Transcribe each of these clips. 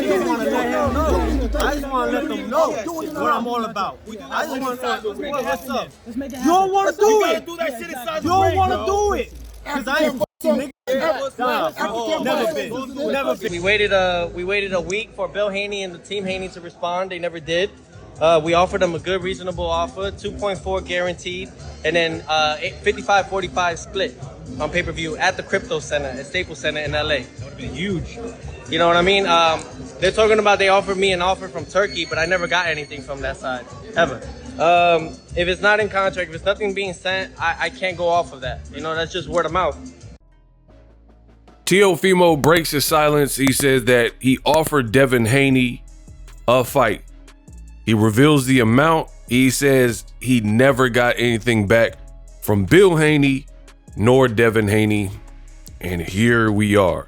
just want to let him know. I just want to let them know what I'm all about. I just want to know what's up. You don't want to do it. You don't want to do it. Cause I ain't never been. We waited a week for Bill Haney and the team Haney to respond. They never did. We offered them a good, reasonable offer, 2.4 guaranteed, and then 55-45 split on pay-per-view at the Crypto Center at Staples Center in LA. That would be huge. You know what I mean? They're talking about they offered me an offer from Turkey, but I never got anything from that side, ever. If it's not in contract, if it's nothing being sent, I can't go off of that. You know, that's just word of mouth. Teofimo breaks his silence. He says that he offered Devin Haney a fight. He reveals the amount. He says he never got anything back from Bill Haney nor Devin Haney. And here we are.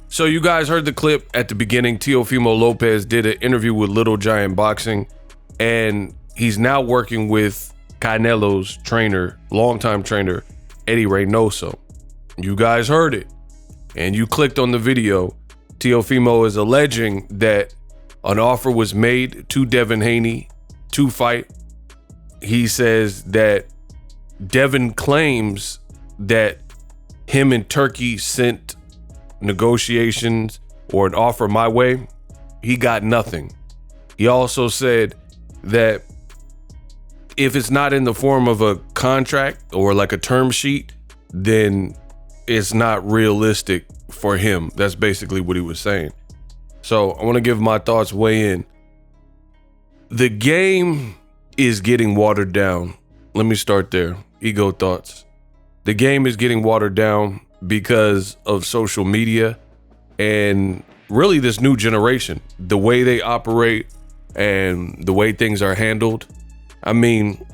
So you guys heard the clip at the beginning. Teofimo Lopez did an interview with Little Giant Boxing, and he's now working with Canelo's trainer, longtime trainer, Eddie Reynoso. You guys heard it, and you clicked on the video. Teofimo is alleging that an offer was made to Devin Haney to fight. He says that Devin claims that him and Turkey sent negotiations or an offer my way. He got nothing. He also said that if it's not in the form of a contract or like a term sheet, then it's not realistic for him. That's basically what he was saying. So I want to give my thoughts way in. The game is getting watered down. Let me start there. Ego thoughts. The game is getting watered down because of social media and really this new generation, the way they operate and the way things are handled. I mean,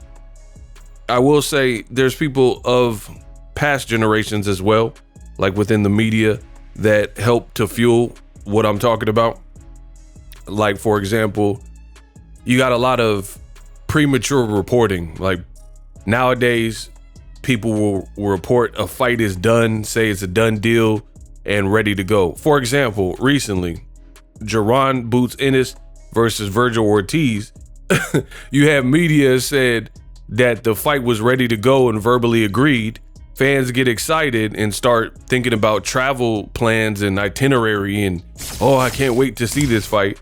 I will say there's people of past generations as well, like within the media, that help to fuel what I'm talking about. Like, for example, you got a lot of premature reporting. Like nowadays, people will report a fight is done, say it's a done deal and ready to go. For example, recently, Jaron Boots Ennis versus Virgil Ortiz. You have media said that the fight was ready to go and verbally agreed. Fans get excited and start thinking about travel plans and itinerary and, oh, I can't wait to see this fight.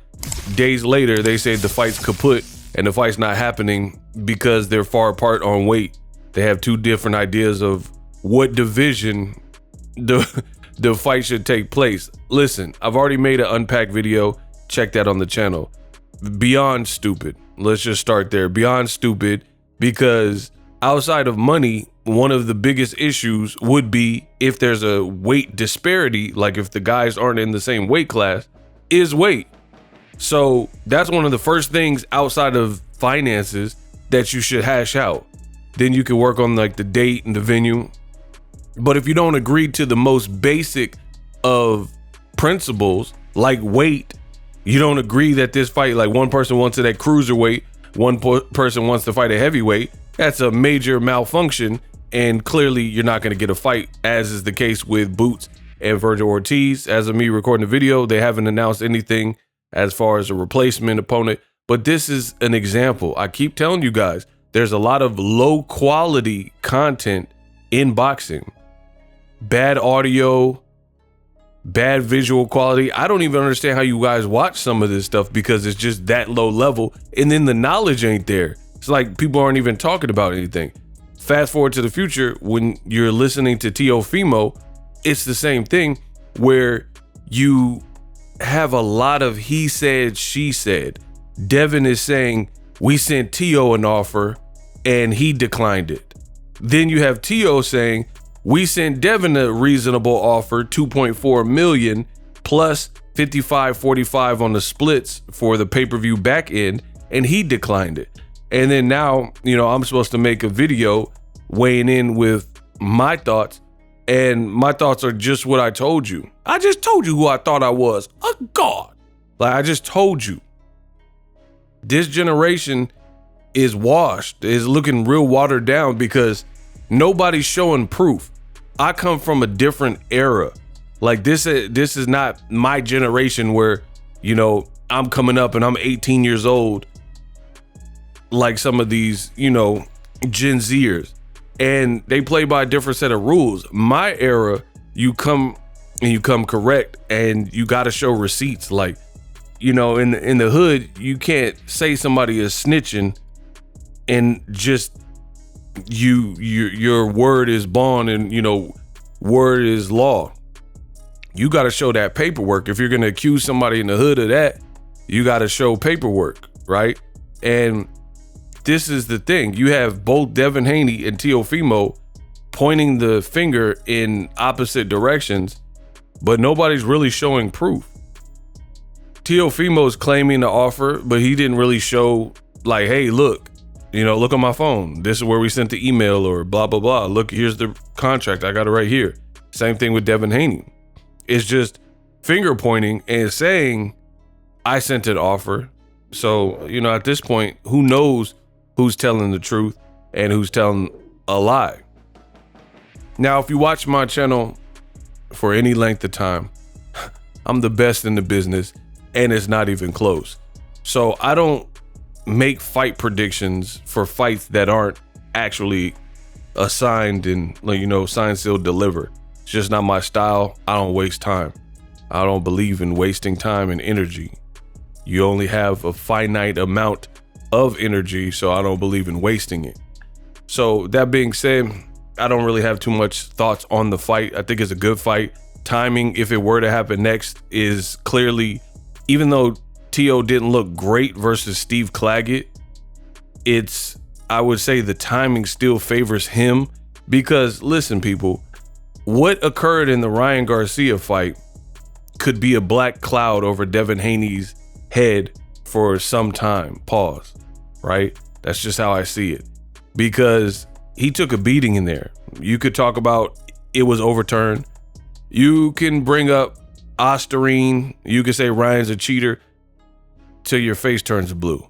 Days later, they say the fight's kaput and the fight's not happening because they're far apart on weight. They have two different ideas of what division the fight should take place. Listen, I've already made an unpacked video. Check that on the channel. Beyond stupid. Let's just start there. Beyond stupid, because outside of money, one of the biggest issues would be if there's a weight disparity, like if the guys aren't in the same weight class, is weight. So that's one of the first things outside of finances that you should hash out. Then you can work on like the date and the venue. But if you don't agree to the most basic of principles, like weight, you don't agree that this fight, like one person wants it at cruiserweight, one person wants to fight at heavyweight, that's a major malfunction. And clearly you're not going to get a fight, as is the case with Boots and Virgil Ortiz. As of me recording the video, they haven't announced anything as far as a replacement opponent. But this is an example. I keep telling you guys, there's a lot of low quality content in boxing. Bad audio, bad visual quality. I don't even understand how you guys watch some of this stuff because it's just that low level. And then the knowledge ain't there. It's like people aren't even talking about anything. Fast forward to the future, when you're listening to Teofimo, it's the same thing where you have a lot of he said, she said. Devin is saying, we sent Teo an offer and he declined it. Then you have Teo saying, we sent Devin a reasonable offer, 2.4 million plus 55-45 on the splits for the pay-per-view back end, and he declined it. And then now, you know, I'm supposed to make a video weighing in with my thoughts, and my thoughts are just what I told you. I just told you who I thought I was, a god. Like, I just told you. This generation is washed, is looking real watered down because nobody's showing proof. I come from a different era. Like this is not my generation where You know, I'm coming up and I'm 18 years old, like some of these, you know, Gen Zers, and they play by a different set of rules. My era, you come correct, and you got to show receipts. Like, you know, in the hood, you can't say somebody is snitching and just your word is bond and, you know, word is law. You got to show that paperwork. If you're going to accuse somebody in the hood of that, you got to show paperwork, right? And this is the thing. You have both Devin Haney and Teofimo pointing the finger in opposite directions, but nobody's really showing proof. Teofimo's claiming the offer, but he didn't really show, like, hey, look, you know, look on my phone. This is where we sent the email, or blah, blah, blah. Look, here's the contract. I got it right here. Same thing with Devin Haney. It's just finger pointing and saying, I sent an offer. So, you know, at this point, who knows who's telling the truth and who's telling a lie? Now, if you watch my channel for any length of time, I'm the best in the business, and it's not even close. So I don't make fight predictions for fights that aren't actually assigned and, you know, sign, seal, deliver. It's just not my style. I don't waste time. I don't believe in wasting time and energy. You only have a finite amount of energy, so I don't believe in wasting it. So that being said, I don't really have too much thoughts on the fight. I think it's a good fight. Timing, if it were to happen next, is clearly, even though Teo didn't look great versus Steve Claggett, I would say the timing still favors him, because listen, people, what occurred in the Ryan Garcia fight could be a black cloud over Devin Haney's head for some time. Pause. Right? That's just how I see it, because he took a beating in there. You could talk about it was overturned. You can bring up Osterine. You could say Ryan's a cheater till your face turns blue.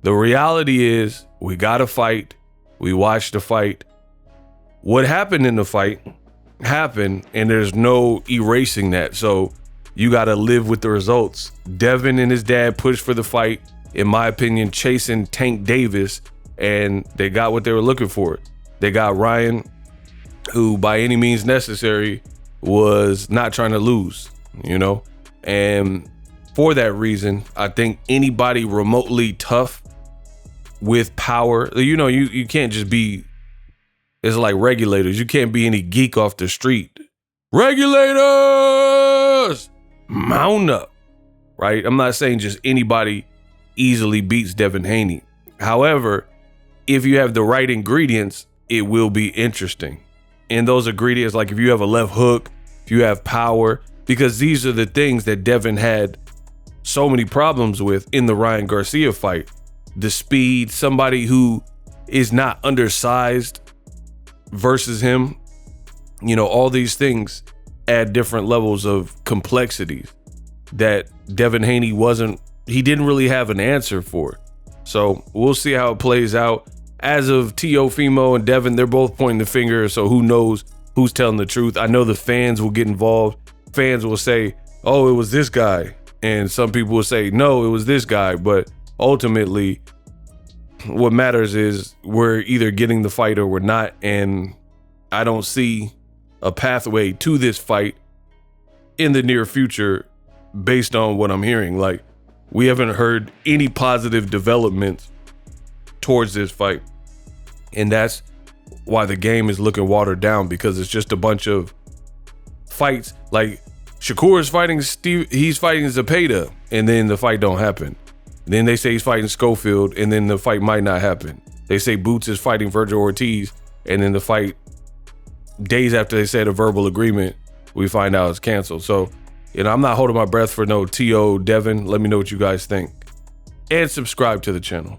The reality is, we got a fight. We watched the fight. What happened in the fight happened, and there's no erasing that. So you got to live with the results. Devin and his dad pushed for the fight, in my opinion, chasing Tank Davis, and they got what they were looking for. They got Ryan, who by any means necessary was not trying to lose, you know? And for that reason, I think anybody remotely tough with power, you know, you can't just be, it's like regulators. You can't be any geek off the street. Regulators, mount up, right? I'm not saying just anybody easily beats Devin Haney. However, if you have the right ingredients, it will be interesting. And those ingredients, like if you have a left hook, if you have power, because these are the things that Devin had so many problems with in the Ryan Garcia fight. The speed, somebody who is not undersized versus him, you know, all these things add different levels of complexities that Devin Haney he didn't really have an answer for. So we'll see how it plays out. As of Teofimo and Devin, they're both pointing the finger, so who knows who's telling the truth. I know the fans will get involved. Fans will say, oh, it was this guy. And some people will say, no, it was this guy. But ultimately, what matters is we're either getting the fight or we're not. And I don't see a pathway to this fight in the near future based on what I'm hearing. Like, we haven't heard any positive developments towards this fight. And that's why the game is looking watered down, because it's just a bunch of fights. Like, Shakur is fighting he's fighting Zepeda, and then the fight don't happen. Then they say he's fighting Schofield, and then the fight might not happen. They say Boots is fighting Virgil Ortiz, and then the fight, days after they said a verbal agreement, we find out it's canceled. So, you know, I'm not holding my breath for no T.O. Devin. Let me know what you guys think. And subscribe to the channel.